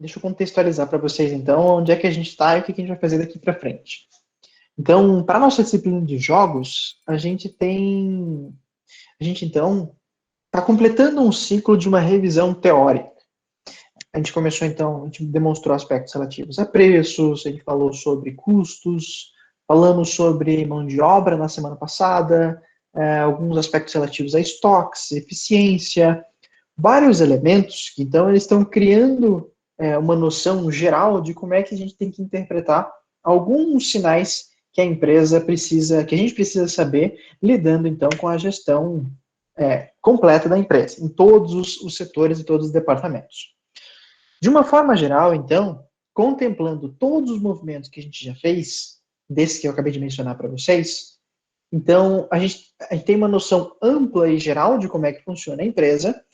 Deixa eu contextualizar para vocês, então, onde é que a gente está e o que a gente vai fazer daqui para frente. Então, para a nossa disciplina de jogos, então, está completando um ciclo de uma revisão teórica. A gente começou, então, a gente demonstrou aspectos relativos a preços, a gente falou sobre custos, falamos sobre mão de obra na semana passada, alguns aspectos relativos a estoques, eficiência, vários elementos que, então, eles estão criando uma noção geral de como é que a gente tem que interpretar alguns sinais que a empresa precisa, que a gente precisa saber, lidando, então, com a gestão completa da empresa, em todos os setores e todos os departamentos. De uma forma geral, então, contemplando todos os movimentos que a gente já fez, desse que eu acabei de mencionar para vocês, então, a gente tem uma noção ampla e geral de como é que funciona a empresa.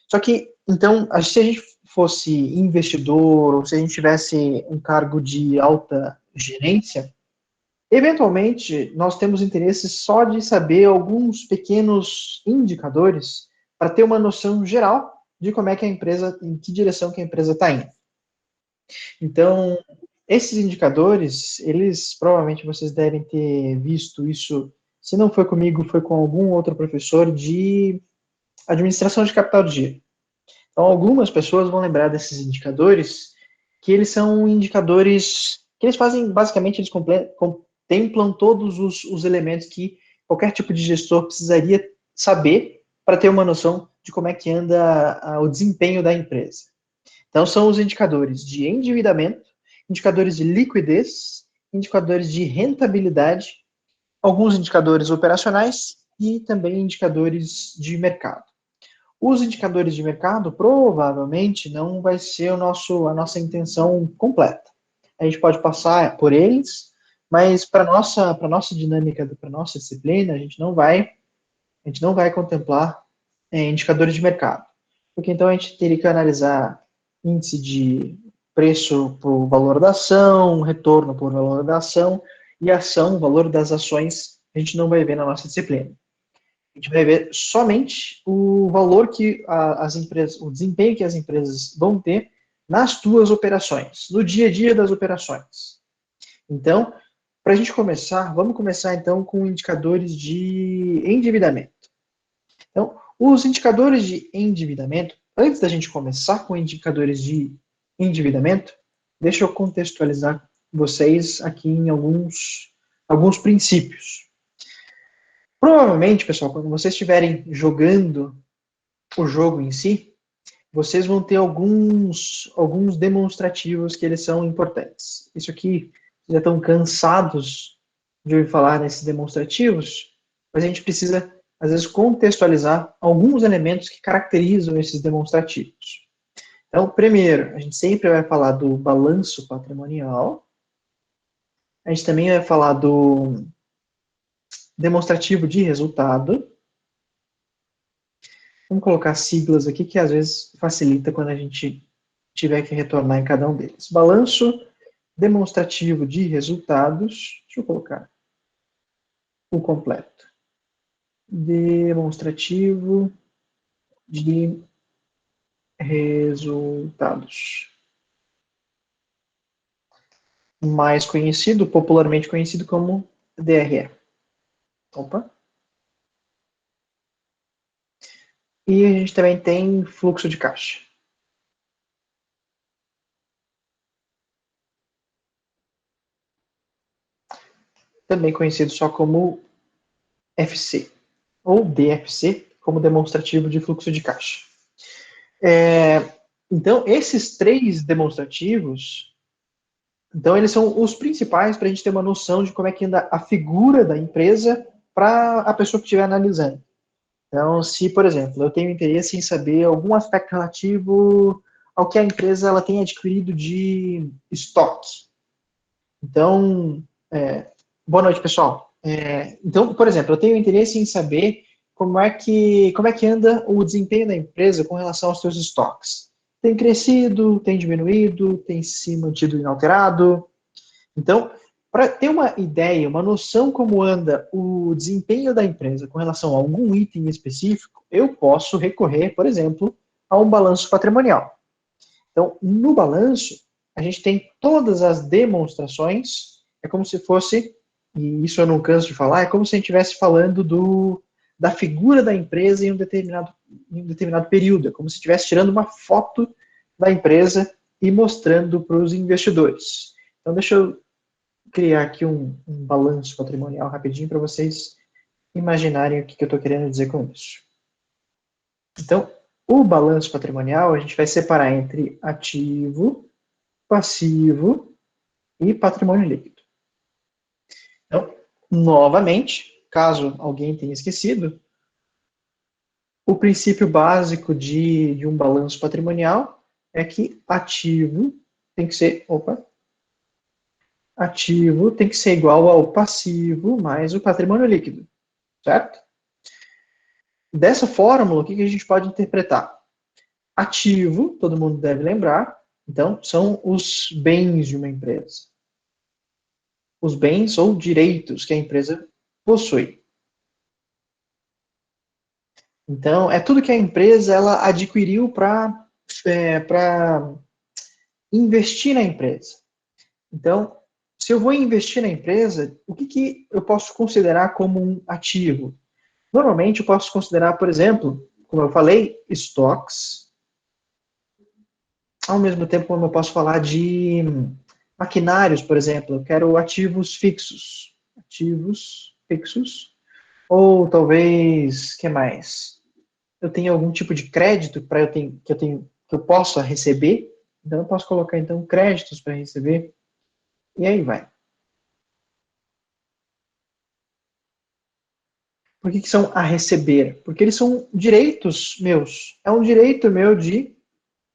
Só que, então, se a gente fosse investidor, ou se a gente tivesse um cargo de alta gerência, eventualmente nós temos interesse só de saber alguns pequenos indicadores para ter uma noção geral de como é que a empresa, em que direção que a empresa está indo. Então, esses indicadores, eles provavelmente vocês devem ter visto isso, se não foi comigo, foi com algum outro professor de administração de capital de giro. Então, algumas pessoas vão lembrar desses indicadores, que eles são indicadores que eles fazem, basicamente, eles contemplam todos os elementos que qualquer tipo de gestor precisaria saber para ter uma noção de como é que anda o desempenho da empresa. Então, são os indicadores de endividamento, indicadores de liquidez, indicadores de rentabilidade, alguns indicadores operacionais e também indicadores de mercado. Os indicadores de mercado provavelmente não vai ser a nossa intenção completa. A gente pode passar por eles, mas para nossa dinâmica, para nossa disciplina, a gente não vai contemplar indicadores de mercado, porque então a gente teria que analisar índice de preço por valor da ação, retorno por valor da ação e ação, valor das ações, a gente não vai ver na nossa disciplina. A gente vai ver somente o valor que as empresas, o desempenho que as empresas vão ter nas suas operações, no dia a dia das operações. Então, para a gente começar, vamos começar então com indicadores de endividamento. Então, os indicadores de endividamento, antes da gente começar com indicadores de endividamento, deixa eu contextualizar vocês aqui em alguns princípios. Provavelmente, pessoal, quando vocês estiverem jogando o jogo em si, vocês vão ter alguns demonstrativos que eles são importantes. Isso aqui, já estão cansados de ouvir falar nesses demonstrativos, mas a gente precisa, às vezes, contextualizar alguns elementos que caracterizam esses demonstrativos. Então, primeiro, a gente sempre vai falar do balanço patrimonial, a gente também vai falar do demonstrativo de resultado. Vamos colocar siglas aqui, que às vezes facilita quando a gente tiver que retornar em cada um deles. Balanço demonstrativo de resultados. Deixa eu colocar o completo. Demonstrativo de resultados. Mais conhecido, popularmente conhecido como DRE. Opa. E a gente também tem fluxo de caixa. Também conhecido só como FC, ou DFC, como demonstrativo de fluxo de caixa. Então, esses três demonstrativos, então eles são os principais para a gente ter uma noção de como é que anda a figura da empresa para a pessoa que estiver analisando. Então, se, por exemplo, eu tenho interesse em saber algum aspecto relativo ao que a empresa ela tem adquirido de estoque. Então, boa noite, pessoal. Então, por exemplo, eu tenho interesse em saber como é que anda o desempenho da empresa com relação aos seus estoques. Tem crescido, tem diminuído, tem se mantido inalterado. Então, para ter uma ideia, uma noção como anda o desempenho da empresa com relação a algum item específico, eu posso recorrer, por exemplo, a um balanço patrimonial. Então, no balanço, a gente tem todas as demonstrações, é como se fosse, e isso eu não canso de falar, é como se a gente estivesse falando da figura da empresa em um determinado período, é como se estivesse tirando uma foto da empresa e mostrando para os investidores. Então, deixa eu criar aqui um balanço patrimonial rapidinho para vocês imaginarem o que eu estou querendo dizer com isso. Então, o balanço patrimonial, a gente vai separar entre ativo, passivo e patrimônio líquido. Então, novamente, caso alguém tenha esquecido, o princípio básico de um balanço patrimonial é que ativo tem que ser igual ao passivo mais o patrimônio líquido, certo? Dessa fórmula, o que a gente pode interpretar? Ativo, todo mundo deve lembrar, então, são os bens de uma empresa. Os bens ou direitos que a empresa possui. Então, é tudo que a empresa ela adquiriu para investir na empresa. Então, se eu vou investir na empresa, o que eu posso considerar como um ativo? Normalmente, eu posso considerar, por exemplo, como eu falei, estoques. Ao mesmo tempo, como eu posso falar de maquinários, por exemplo, eu quero ativos fixos. Ativos fixos. Ou talvez, que mais? Eu tenho algum tipo de crédito para que eu possa receber. Então eu posso colocar então créditos para receber. E aí vai. Por que são a receber? Porque eles são direitos meus. É um direito meu de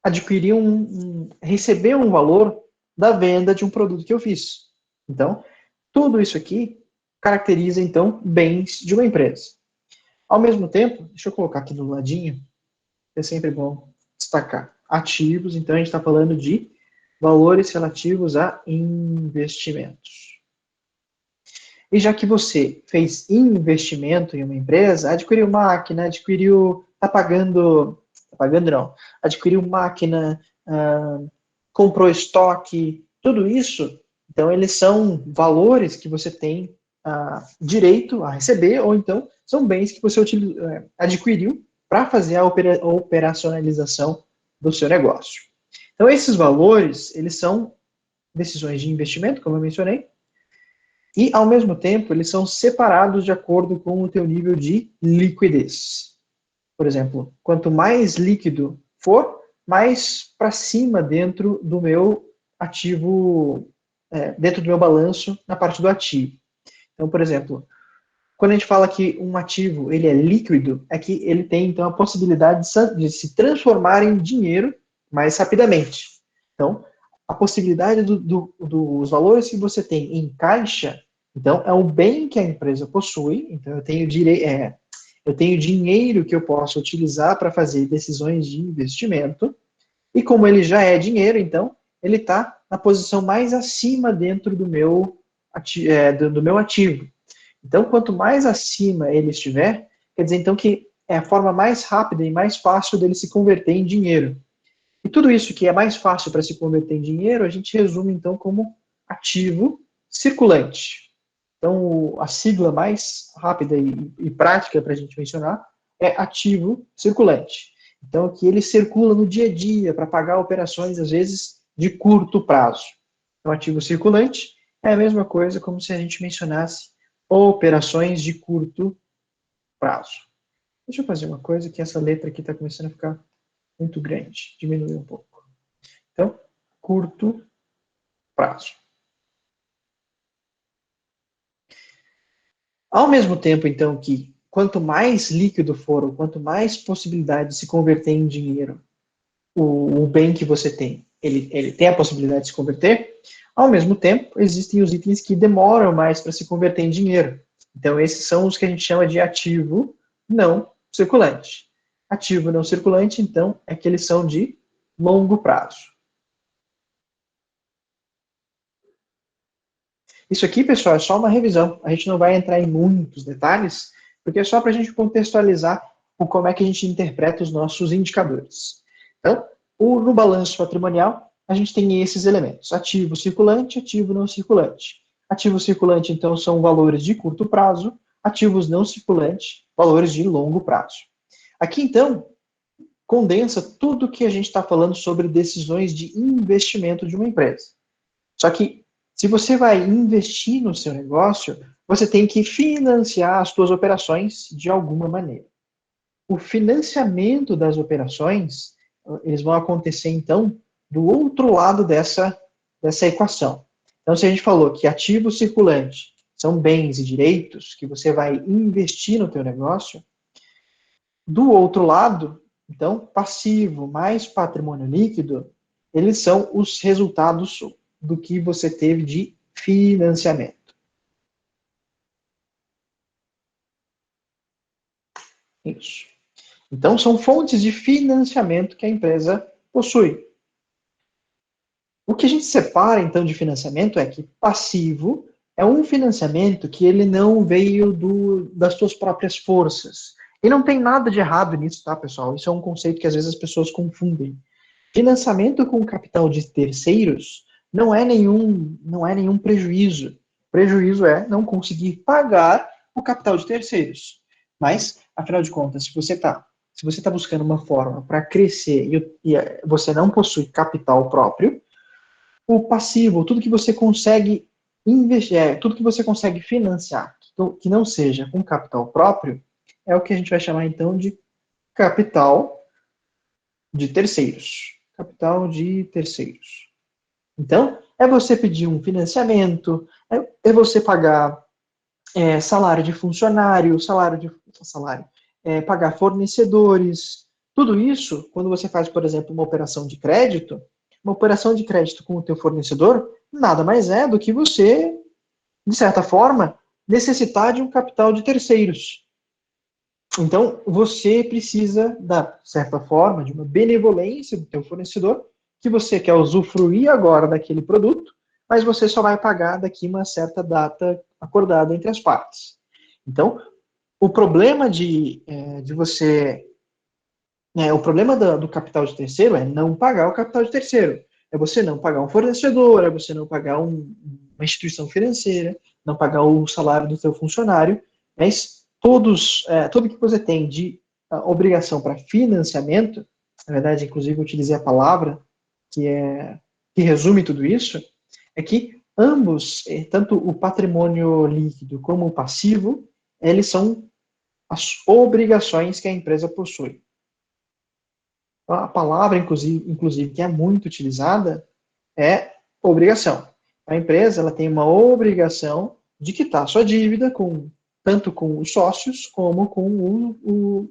adquirir receber um valor da venda de um produto que eu fiz. Então, tudo isso aqui caracteriza, então, bens de uma empresa. Ao mesmo tempo, deixa eu colocar aqui do ladinho, é sempre bom destacar. Ativos, então a gente está falando de valores relativos a investimentos. E já que você fez investimento em uma empresa, adquiriu máquina, adquiriu máquina, comprou estoque, tudo isso, então eles são valores que você tem direito a receber, ou então são bens que você adquiriu para fazer a operacionalização do seu negócio. Então esses valores, eles são decisões de investimento, como eu mencionei, e, ao mesmo tempo, eles são separados de acordo com o teu nível de liquidez. Por exemplo, quanto mais líquido for, mais para cima dentro do meu ativo, dentro do meu balanço, na parte do ativo. Então, por exemplo, quando a gente fala que um ativo ele é líquido, é que ele tem, então, a possibilidade de se transformar em dinheiro mais rapidamente. Então, a possibilidade dos valores que você tem em caixa, então, é um bem que a empresa possui, então eu tenho dinheiro que eu posso utilizar para fazer decisões de investimento, e como ele já é dinheiro, então, ele está na posição mais acima dentro do meu ativo. Então, quanto mais acima ele estiver, quer dizer, então, que é a forma mais rápida e mais fácil dele se converter em dinheiro. E tudo isso que é mais fácil para se converter em dinheiro, a gente resume, então, como ativo circulante. Então, a sigla mais rápida e prática para a gente mencionar é ativo circulante. Então, que ele circula no dia a dia para pagar operações, às vezes, de curto prazo. Então, ativo circulante é a mesma coisa como se a gente mencionasse operações de curto prazo. Deixa eu fazer uma coisa que essa letra aqui está começando a ficar muito grande. Diminuir um pouco. Então, curto prazo. Ao mesmo tempo, então, que quanto mais líquido for, ou quanto mais possibilidade de se converter em dinheiro o bem que você tem, ele tem a possibilidade de se converter, ao mesmo tempo, existem os itens que demoram mais para se converter em dinheiro. Então, esses são os que a gente chama de ativo não circulante. Ativo não circulante, então, é que eles são de longo prazo. Isso aqui, pessoal, é só uma revisão. A gente não vai entrar em muitos detalhes, porque é só para a gente contextualizar como é que a gente interpreta os nossos indicadores. Então, Ou no balanço patrimonial, a gente tem esses elementos: ativo circulante, ativo não circulante. Ativo circulante, então, são valores de curto prazo, ativos não circulantes, valores de longo prazo. Aqui, então, condensa tudo que a gente está falando sobre decisões de investimento de uma empresa. Só que, se você vai investir no seu negócio, você tem que financiar as suas operações de alguma maneira. O financiamento das operações, eles vão acontecer, então, do outro lado dessa equação. Então, se a gente falou que ativo circulante são bens e direitos que você vai investir no teu negócio, do outro lado, então, passivo mais patrimônio líquido, eles são os resultados do que você teve de financiamento. Isso. Então, são fontes de financiamento que a empresa possui. O que a gente separa, então, de financiamento é que passivo é um financiamento que ele não veio das suas próprias forças. E não tem nada de errado nisso, tá, pessoal? Isso é um conceito que às vezes as pessoas confundem. Financiamento com capital de terceiros não é nenhum prejuízo. Prejuízo é não conseguir pagar o capital de terceiros. Mas, afinal de contas, se você tá buscando uma forma para crescer e você não possui capital próprio, o passivo, tudo que você consegue investir, tudo que você consegue financiar, que não seja com capital próprio, é o que a gente vai chamar então de capital de terceiros. Capital de terceiros. Então, é você pedir um financiamento, é você pagar salário de funcionário, pagar fornecedores. Tudo isso, quando você faz, por exemplo, uma operação de crédito com o teu fornecedor, nada mais é do que você, de certa forma, necessitar de um capital de terceiros. Então, você precisa, de certa forma, de uma benevolência do teu fornecedor, que você quer usufruir agora daquele produto, mas você só vai pagar daqui uma certa data acordada entre as partes. Então, o problema o problema do capital de terceiro é não pagar o capital de terceiro. É você não pagar um fornecedor, é você não pagar uma instituição financeira, não pagar o salário do seu funcionário, mas tudo que você tem de obrigação para financiamento, na verdade, inclusive, eu utilizei a palavra que resume tudo isso, é que ambos, tanto o patrimônio líquido como o passivo, eles são as obrigações que a empresa possui. A palavra, inclusive, que é muito utilizada é obrigação. A empresa ela tem uma obrigação de quitar sua dívida tanto com os sócios como com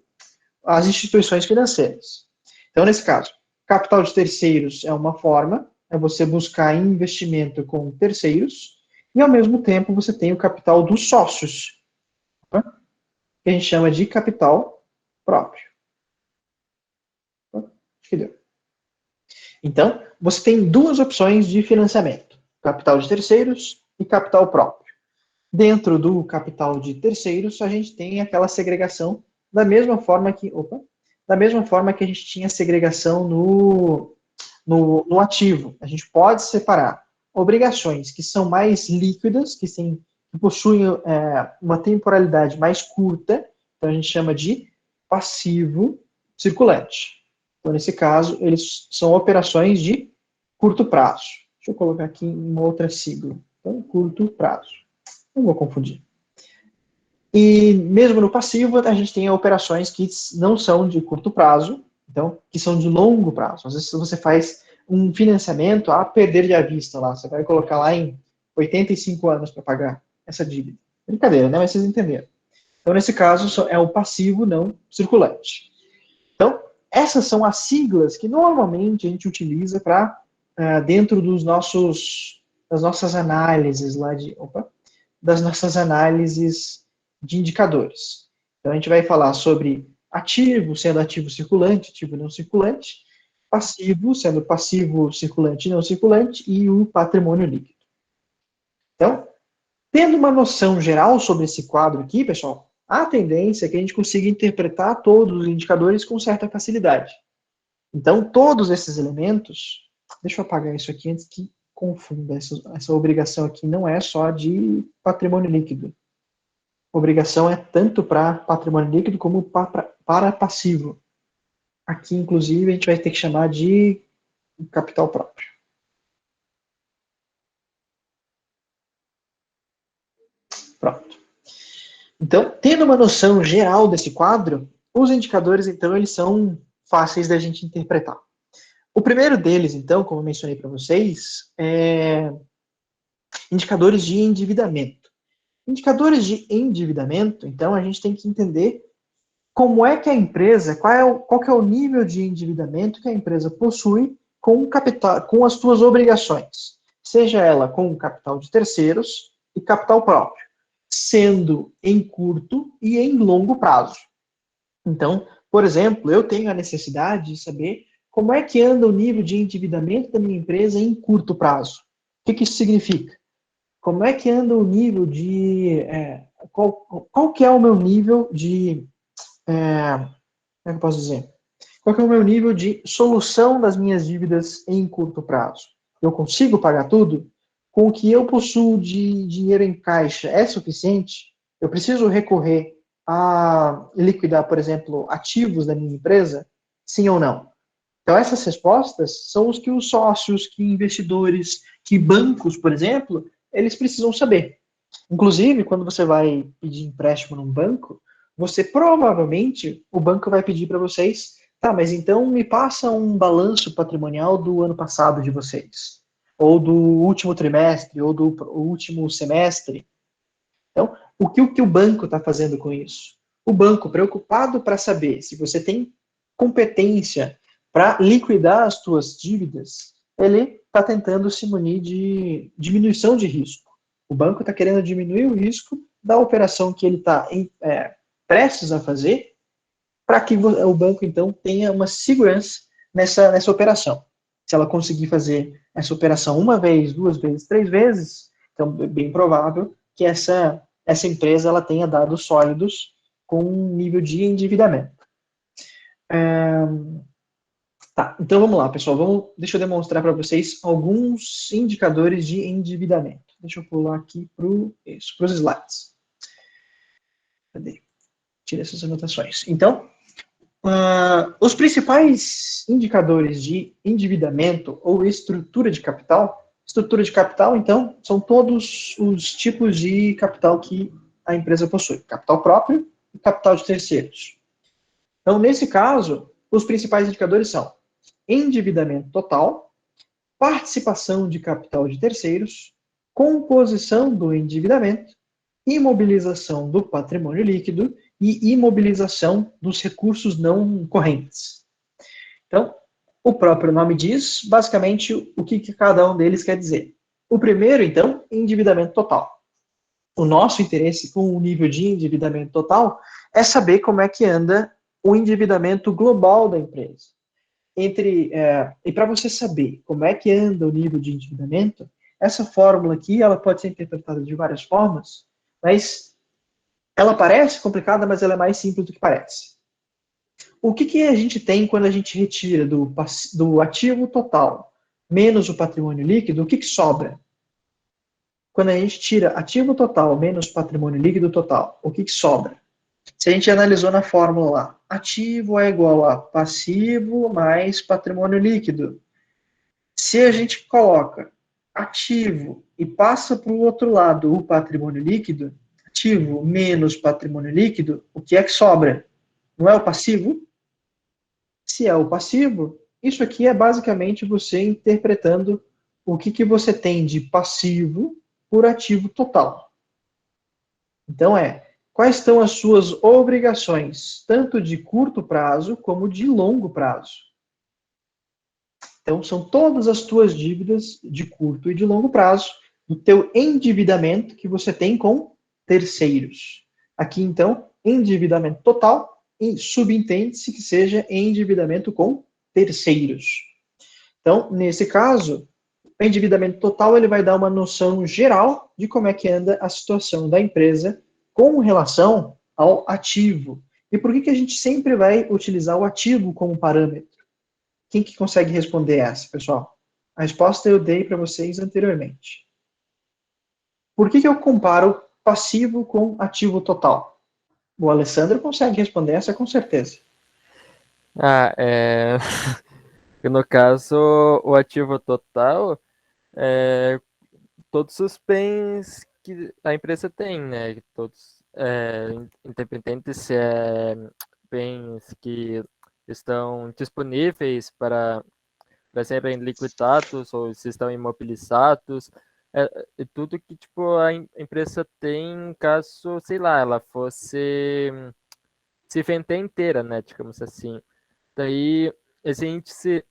as instituições financeiras. Então, nesse caso, capital de terceiros é uma forma, é você buscar investimento com terceiros, e ao mesmo tempo você tem o capital dos sócios, tá? Que a gente chama de capital próprio. Acho que deu. Então, você tem duas opções de financiamento: capital de terceiros e capital próprio. Dentro do capital de terceiros, a gente tem aquela segregação da mesma forma que a gente tinha segregação no ativo. A gente pode separar obrigações que são mais líquidas, que possuem uma temporalidade mais curta, então a gente chama de passivo circulante. Então, nesse caso, eles são operações de curto prazo. Deixa eu colocar aqui uma outra sigla. Então, curto prazo. Não vou confundir. E mesmo no passivo, a gente tem operações que não são de curto prazo, então, que são de longo prazo. Às vezes você faz um financiamento a perder de vista lá. Você vai colocar lá em 85 anos para pagar essa dívida. Brincadeira, né? Mas vocês entenderam. Então, nesse caso, é o passivo não circulante. Então, essas são as siglas que normalmente a gente utiliza para dentro das nossas análises de indicadores. Então, a gente vai falar sobre ativo, sendo ativo circulante, ativo não circulante, passivo, sendo passivo circulante e não circulante, e o patrimônio líquido. Então, tendo uma noção geral sobre esse quadro aqui, pessoal, a tendência é que a gente consiga interpretar todos os indicadores com certa facilidade. Então, todos esses elementos, deixa eu apagar isso aqui antes que confunda, essa obrigação aqui não é só de patrimônio líquido. Obrigação é tanto para patrimônio líquido como para passivo. Aqui, inclusive, a gente vai ter que chamar de capital próprio. Pronto. Então, tendo uma noção geral desse quadro, os indicadores, então, eles são fáceis da gente interpretar. O primeiro deles, então, como eu mencionei para vocês, é indicadores de endividamento. Indicadores de endividamento, então, a gente tem que entender como é que a empresa, qual que é o nível de endividamento que a empresa possui com o capital, com as suas obrigações, seja ela com o capital de terceiros e capital próprio, sendo em curto e em longo prazo. Então, por exemplo, eu tenho a necessidade de saber como é que anda o nível de endividamento da minha empresa em curto prazo. O que isso significa? Como é que anda o nível de... qual que é o meu nível de... como é que eu posso dizer? Qual que é o meu nível de solução das minhas dívidas em curto prazo? Eu consigo pagar tudo? Com o que eu possuo de dinheiro em caixa é suficiente? Eu preciso recorrer a liquidar, por exemplo, ativos da minha empresa? Sim ou não? Então, essas respostas são os que os sócios, que investidores, que bancos, por exemplo, eles precisam saber. Inclusive, quando você vai pedir empréstimo num banco, você provavelmente, o banco vai pedir para vocês, tá, mas então me passa um balanço patrimonial do ano passado de vocês, ou do último trimestre, ou do último semestre. Então, o que o banco está fazendo com isso? O banco, preocupado para saber se você tem competência para liquidar as suas dívidas, ele está tentando se munir de diminuição de risco. O banco está querendo diminuir o risco da operação que ele está prestes a fazer, para que o banco, então, tenha uma segurança nessa operação. Se ela conseguir fazer essa operação uma vez, duas vezes, três vezes, então é bem provável que essa empresa ela tenha dados sólidos com um nível de endividamento. Tá, então vamos lá, pessoal. Deixa eu demonstrar para vocês alguns indicadores de endividamento. Deixa eu pular aqui para os slides. Cadê? Tira essas anotações. Então, os principais indicadores de endividamento ou estrutura de capital, então, são todos os tipos de capital que a empresa possui. Capital próprio e capital de terceiros. Então, nesse caso, os principais indicadores são endividamento total, participação de capital de terceiros, composição do endividamento, imobilização do patrimônio líquido e imobilização dos recursos não correntes. Então, o próprio nome diz, basicamente, o que cada um deles quer dizer. O primeiro, então, endividamento total. O nosso interesse com o nível de endividamento total é saber como é que anda o endividamento global da empresa. E para você saber como é que anda o nível de endividamento, essa fórmula aqui ela pode ser interpretada de várias formas, mas ela parece complicada, mas ela é mais simples do que parece. O que a gente tem quando a gente retira do ativo total menos o patrimônio líquido, o que sobra? Quando a gente tira ativo total menos patrimônio líquido total, o que sobra? Se a gente analisou na fórmula lá, ativo é igual a passivo mais patrimônio líquido. Se a gente coloca ativo e passa para o outro lado o patrimônio líquido, ativo menos patrimônio líquido, o que é que sobra? Não é o passivo? Se é o passivo, isso aqui é basicamente você interpretando o que você tem de passivo por ativo total. Então quais são as suas obrigações, tanto de curto prazo como de longo prazo. Então, são todas as tuas dívidas de curto e de longo prazo, do teu endividamento que você tem com terceiros. Aqui, então, endividamento total, e subentende-se que seja endividamento com terceiros. Então, nesse caso, o endividamento total ele vai dar uma noção geral de como é que anda a situação da empresa com relação ao ativo. E por que a gente sempre vai utilizar o ativo como parâmetro? Quem que consegue responder essa, pessoal? A resposta eu dei para vocês anteriormente. Por que eu comparo passivo com ativo total? O Alessandro consegue responder essa com certeza. Ah, no caso, o ativo total é todos os bens que a empresa tem, né? Todos, independente se é bens que estão disponíveis para serem liquidados ou se estão imobilizados, é tudo que tipo a empresa tem caso, sei lá, ela fosse se vender inteira, né? Digamos assim. Daí esse índice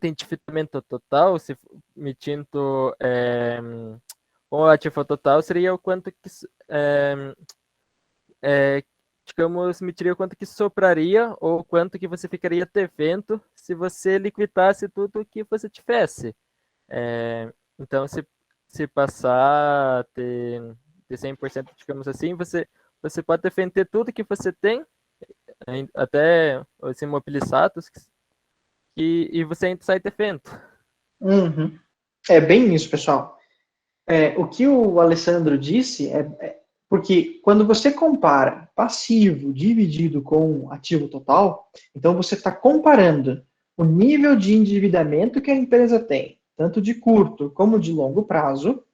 de endividamento total, se medindo o ativo total, seria o quanto que, é, digamos, mediria o quanto que sobraria ou quanto que você ficaria devendo se você liquidasse tudo que você tivesse. Então, se passar de 100%, digamos assim, você pode defender tudo que você tem, até os imobilizados, e você ainda sai defendendo. Uhum. É bem isso, pessoal. O que o Alessandro disse porque quando você compara passivo dividido com ativo total, então você está comparando o nível de endividamento que a empresa tem, tanto de curto como de longo prazo,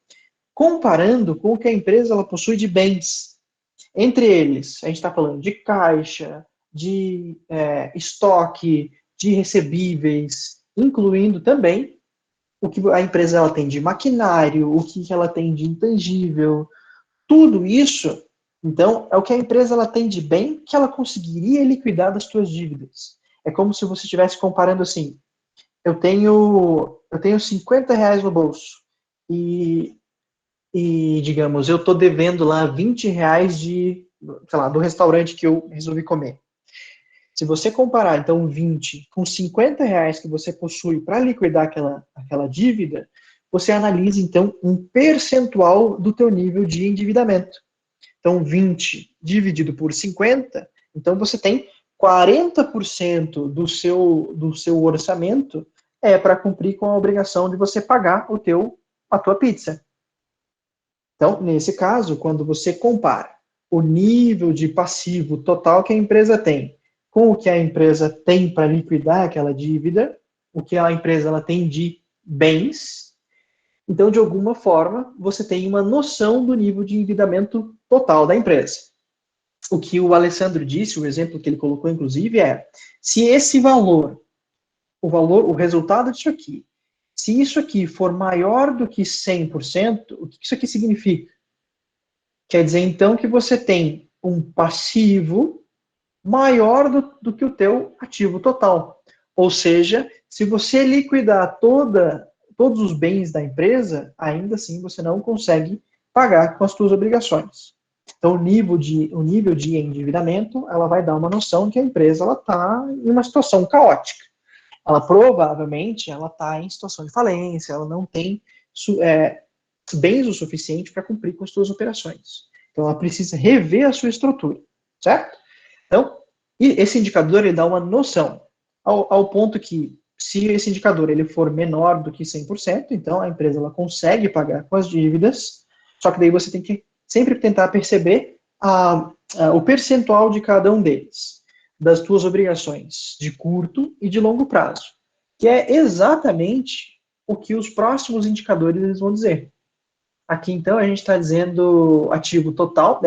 comparando com o que a empresa ela possui de bens. Entre eles, a gente está falando de caixa, de estoque, de recebíveis, incluindo também o que a empresa ela tem de maquinário, o que ela tem de intangível, tudo isso, então, é o que a empresa ela tem de bem que ela conseguiria liquidar das suas dívidas. É como se você estivesse comparando assim, eu tenho R$ 50 no bolso e, digamos, eu estou devendo lá R$ 20 sei lá, do restaurante que eu resolvi comer. Se você comparar, então, 20 com R$ 50 que você possui para liquidar aquela dívida, você analisa, então, um percentual do teu nível de endividamento. Então, 20 dividido por 50, então você tem 40% do seu orçamento para cumprir com a obrigação de você pagar a tua pizza. Então, nesse caso, quando você compara o nível de passivo total que a empresa tem com o que a empresa tem para liquidar aquela dívida, o que a empresa ela tem de bens, então, de alguma forma, você tem uma noção do nível de endividamento total da empresa. O que o Alessandro disse, o exemplo que ele colocou, inclusive, se esse o resultado disso aqui, se isso aqui for maior do que 100%, o que isso aqui significa? Quer dizer, então, que você tem um passivo maior do que o teu ativo total. Ou seja, se você liquidar todos os bens da empresa, ainda assim você não consegue pagar com as suas obrigações. Então, o nível de endividamento, ela vai dar uma noção que a empresa está em uma situação caótica. Ela provavelmente ela está em situação de falência, ela não tem bens o suficiente para cumprir com as suas operações. Então, ela precisa rever a sua estrutura, certo? Então, esse indicador ele dá uma noção, ao ponto que, se esse indicador ele for menor do que 100%, então a empresa ela consegue pagar com as dívidas, só que daí você tem que sempre tentar perceber o percentual de cada um deles, das suas obrigações de curto e de longo prazo, que é exatamente o que os próximos indicadores eles vão dizer. Aqui, então, a gente está dizendo ativo total,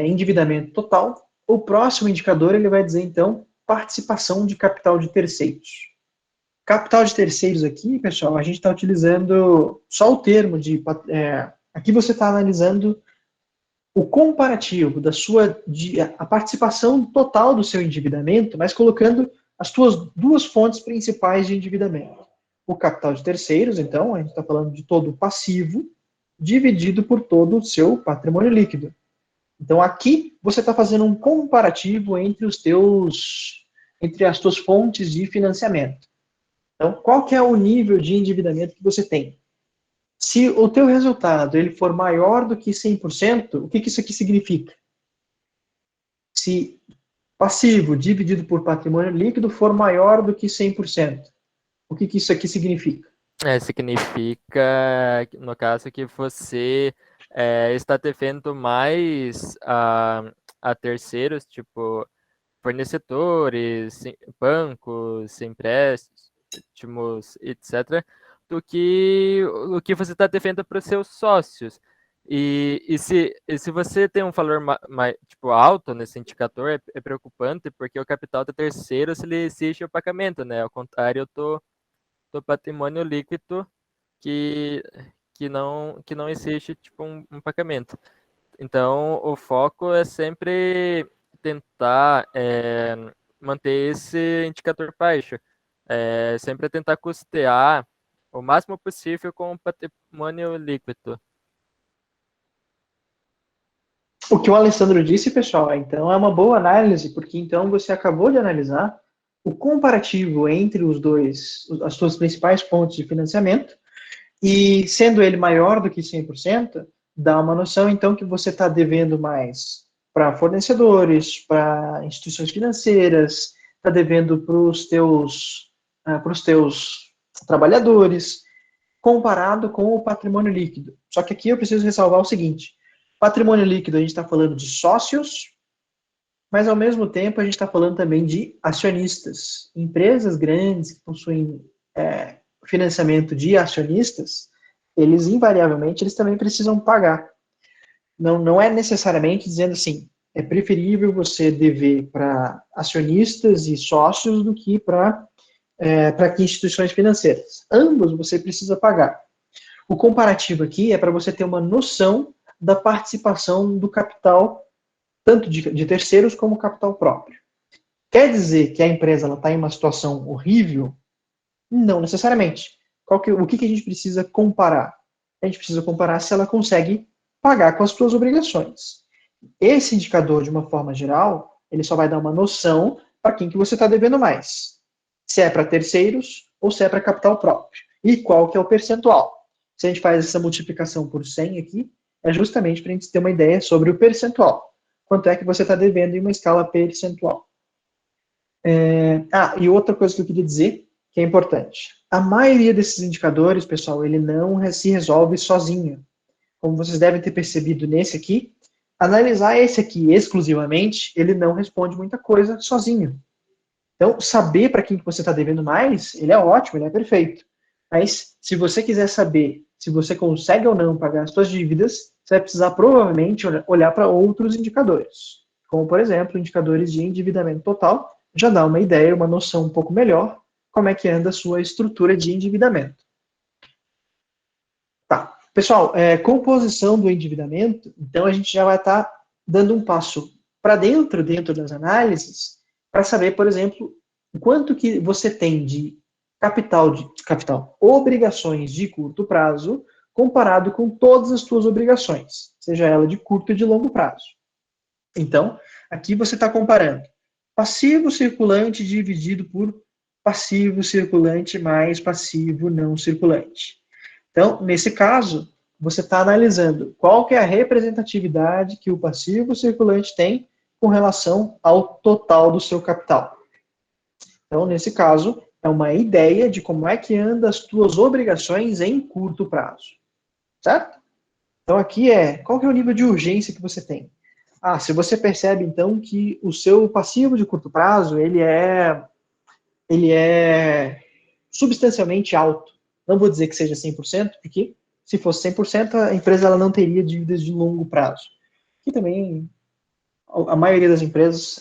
endividamento total. O próximo indicador ele vai dizer, então, participação de capital de terceiros. Capital de terceiros aqui, pessoal, a gente está utilizando só o termo aqui você está analisando o comparativo a participação total do seu endividamento, mas colocando as suas duas fontes principais de endividamento. O capital de terceiros, então, a gente está falando de todo o passivo, dividido por todo o seu patrimônio líquido. Então, aqui você está fazendo um comparativo entre as suas fontes de financiamento. Então, qual que é o nível de endividamento que você tem? Se o teu resultado ele for maior do que 100%, o que isso aqui significa? Se passivo dividido por patrimônio líquido for maior do que 100%. O que isso aqui significa? Significa, no caso, que você está devendo mais a terceiros, tipo fornecedores, bancos, empréstimos, etc., do que você está devendo para os seus sócios. E se você tem um valor tipo, alto nesse indicador, é preocupante, porque o capital de terceiros ele exige o pagamento, né? Ao contrário do patrimônio líquido que, que não existe tipo um pagamento. Então, o foco é sempre tentar manter esse indicador baixo. Sempre tentar custear o máximo possível com o patrimônio líquido. O que o Alessandro disse, pessoal, então é uma boa análise, porque então você acabou de analisar o comparativo entre os dois, as suas principais fontes de financiamento, e sendo ele maior do que 100%, dá uma noção então que você está devendo mais para fornecedores, para instituições financeiras, está devendo para os teus trabalhadores, comparado com o patrimônio líquido. Só que aqui eu preciso ressalvar o seguinte: patrimônio líquido a gente está falando de sócios, mas ao mesmo tempo a gente está falando também de acionistas. Empresas grandes que possuem financiamento de acionistas, eles invariavelmente eles também precisam pagar. Não é necessariamente dizendo assim, é preferível você dever para acionistas e sócios do que para instituições financeiras. Ambos você precisa pagar. O comparativo aqui é para você ter uma noção da participação do capital, tanto de terceiros como capital próprio. Quer dizer que a empresa está em uma situação horrível? Não necessariamente. O que a gente precisa comparar? A gente precisa comparar se ela consegue pagar com as suas obrigações. Esse indicador, de uma forma geral, ele só vai dar uma noção para quem que você está devendo mais. Se é para terceiros ou se é para capital próprio. E qual que é o percentual. Se a gente faz essa multiplicação por 100 aqui, é justamente para a gente ter uma ideia sobre o percentual. Quanto é que você está devendo em uma escala percentual. E outra coisa que eu queria dizer, que é importante. A maioria desses indicadores, pessoal, ele não se resolve sozinho. Como vocês devem ter percebido nesse aqui, analisar esse aqui exclusivamente, ele não responde muita coisa sozinho. Então, saber para quem que você está devendo mais, ele é ótimo, ele é perfeito. Mas, se você quiser saber se você consegue ou não pagar as suas dívidas, você vai precisar provavelmente olhar para outros indicadores. Como, por exemplo, indicadores de endividamento total, já dá uma ideia, uma noção um pouco melhor como é que anda a sua estrutura de endividamento. Tá. Pessoal, composição do endividamento, então a gente já vai estar dando um passo para dentro das análises, para saber, por exemplo, quanto que você tem de capital, obrigações de curto prazo, comparado com todas as suas obrigações, seja ela de curto e de longo prazo. Então, aqui você está comparando passivo circulante dividido por passivo circulante mais passivo não circulante. Então, nesse caso, você está analisando qual que é a representatividade que o passivo circulante tem com relação ao total do seu capital. Então, nesse caso, é uma ideia de como é que anda as tuas obrigações em curto prazo. Certo? Então, aqui qual que é o nível de urgência que você tem? Se você percebe, então, que o seu passivo de curto prazo, ele é substancialmente alto. Não vou dizer que seja 100%, porque se fosse 100%, a empresa ela não teria dívidas de longo prazo. Que também, a maioria das empresas,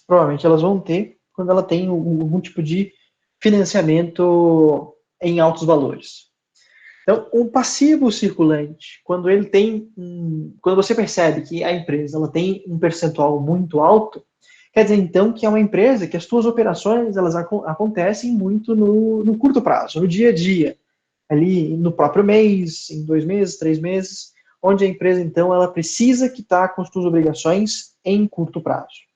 provavelmente elas vão ter quando ela tem algum tipo de financiamento em altos valores. Então, um passivo circulante, quando você percebe que a empresa ela tem um percentual muito alto, quer dizer, então, que é uma empresa que as suas operações elas acontecem muito no curto prazo, no dia a dia, ali no próprio mês, em 2 meses, 3 meses, onde a empresa, então, ela precisa quitar com as suas obrigações em curto prazo.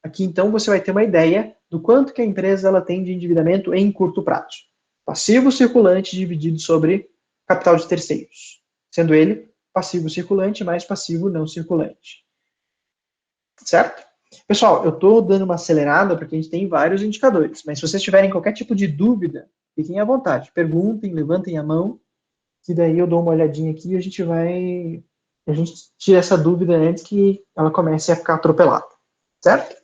Aqui, então, você vai ter uma ideia do quanto que a empresa ela tem de endividamento em curto prazo. Passivo circulante dividido sobre capital de terceiros, sendo ele passivo circulante mais passivo não circulante. Certo? Pessoal, eu estou dando uma acelerada porque a gente tem vários indicadores, mas se vocês tiverem qualquer tipo de dúvida, fiquem à vontade, perguntem, levantem a mão, que daí eu dou uma olhadinha aqui e a gente tira essa dúvida antes que ela comece a ficar atropelada, certo?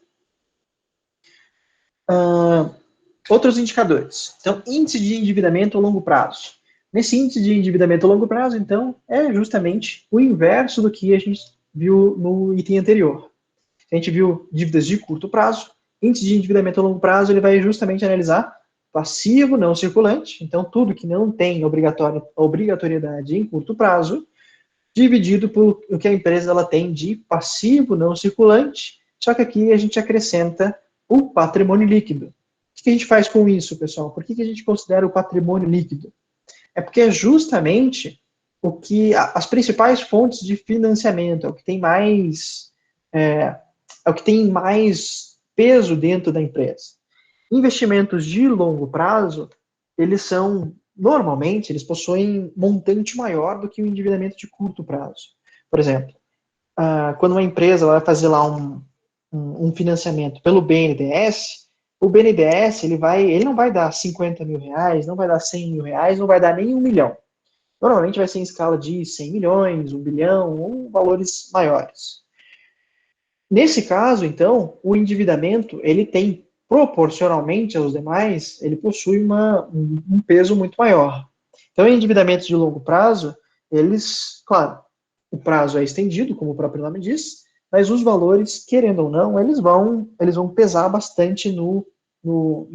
Outros indicadores. Então, índice de endividamento a longo prazo. Nesse índice de endividamento a longo prazo, então, é justamente o inverso do que a gente viu no item anterior. A gente viu dívidas de curto prazo, índice de endividamento a longo prazo, ele vai justamente analisar passivo não circulante, então tudo que não tem obrigatoriedade em curto prazo, dividido por o que a empresa ela tem de passivo não circulante, só que aqui a gente acrescenta o patrimônio líquido. O que a gente faz com isso, pessoal? Por que a gente considera o patrimônio líquido? É porque é justamente o que as principais fontes de financiamento, é o que tem mais é o que tem mais peso dentro da empresa. Investimentos de longo prazo, normalmente, eles possuem montante maior do que o endividamento de curto prazo. Por exemplo, quando uma empresa vai fazer lá um financiamento pelo BNDES, o BNDES ele não vai dar 50 mil reais, não vai dar 100 mil reais, não vai dar nem 1 milhão. Normalmente vai ser em escala de 100 milhões, 1 bilhão, ou valores maiores. Nesse caso, então, o endividamento, ele tem, proporcionalmente aos demais, ele possui um peso muito maior. Então, endividamentos de longo prazo, claro, o prazo é estendido, como o próprio nome diz, mas os valores, querendo ou não, eles vão pesar bastante no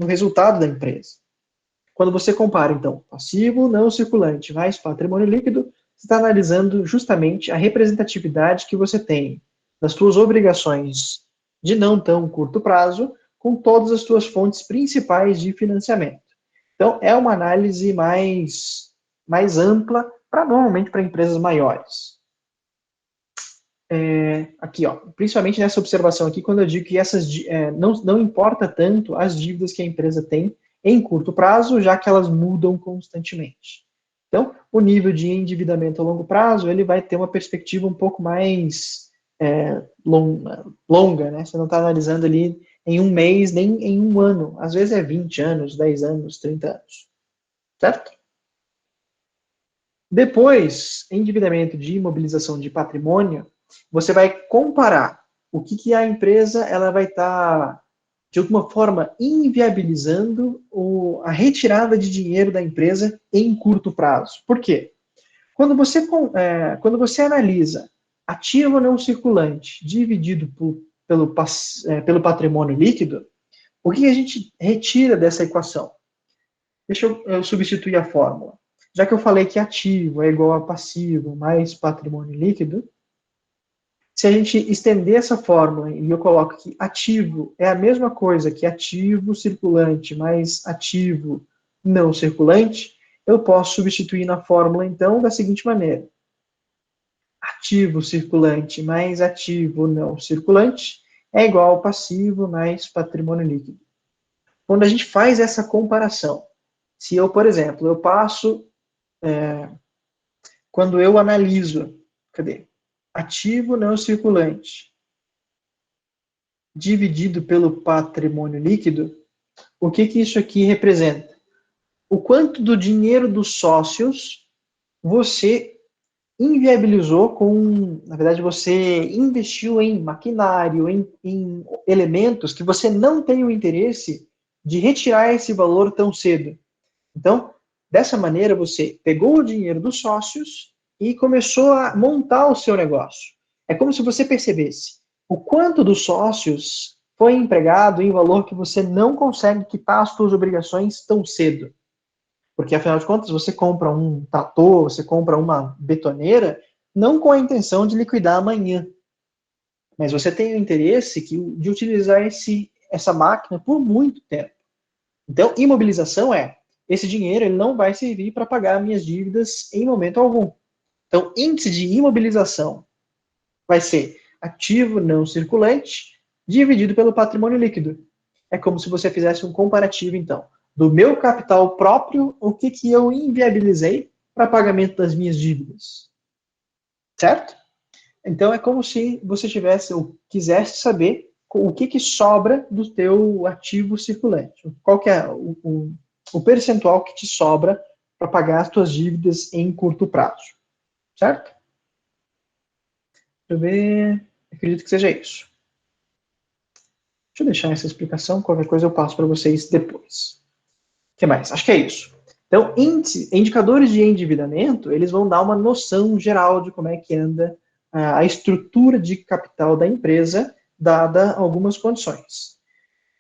resultado da empresa. Quando você compara, então, passivo não circulante mais patrimônio líquido, você está analisando justamente a representatividade que você tem das suas obrigações de não tão curto prazo com todas as suas fontes principais de financiamento. Então, é uma análise mais ampla, normalmente para empresas maiores. Aqui, ó, principalmente nessa observação aqui, quando eu digo que não importa tanto as dívidas que a empresa tem em curto prazo, já que elas mudam constantemente. Então, o nível de endividamento a longo prazo, ele vai ter uma perspectiva um pouco mais longa, né? Você não está analisando ali em um mês, nem em um ano. Às vezes é 20 anos, 10 anos, 30 anos. Certo? Depois, endividamento de imobilização de patrimônio, você vai comparar o que a empresa ela vai estar, de alguma forma, inviabilizando a retirada de dinheiro da empresa em curto prazo. Por quê? Quando você analisa ativo não circulante dividido pelo patrimônio líquido, o que a gente retira dessa equação? Deixa eu substituir a fórmula. Já que eu falei que ativo é igual a passivo mais patrimônio líquido, se a gente estender essa fórmula e eu coloco que ativo é a mesma coisa que ativo circulante mais ativo não circulante, eu posso substituir na fórmula, então, da seguinte maneira. Ativo circulante mais ativo não circulante é igual ao passivo mais patrimônio líquido. Quando a gente faz essa comparação, se eu, por exemplo, quando eu analiso, ativo não circulante dividido pelo patrimônio líquido, o que isso aqui representa? O quanto do dinheiro dos sócios você inviabilizou na verdade, você investiu em maquinário, em elementos que você não tem o interesse de retirar esse valor tão cedo. Então, dessa maneira, você pegou o dinheiro dos sócios e começou a montar o seu negócio. É como se você percebesse o quanto dos sócios foi empregado em valor que você não consegue quitar as suas obrigações tão cedo. Porque, afinal de contas, você compra um trator, você compra uma betoneira, não com a intenção de liquidar amanhã. Mas você tem o interesse de utilizar essa máquina por muito tempo. Então, imobilização esse dinheiro ele não vai servir para pagar minhas dívidas em momento algum. Então, índice de imobilização vai ser ativo não circulante dividido pelo patrimônio líquido. É como se você fizesse um comparativo, então, do meu capital próprio, o que eu inviabilizei para pagamento das minhas dívidas. Certo? Então, é como se você tivesse ou quisesse saber o que sobra do teu ativo circulante. Qual que é o percentual que te sobra para pagar as tuas dívidas em curto prazo. Certo? Deixa eu ver. Acredito que seja isso. Deixa eu deixar essa explicação, qualquer coisa eu passo para vocês depois. O que mais? Acho que é isso. Então, indicadores de endividamento, eles vão dar uma noção geral de como é que anda a estrutura de capital da empresa, dada algumas condições.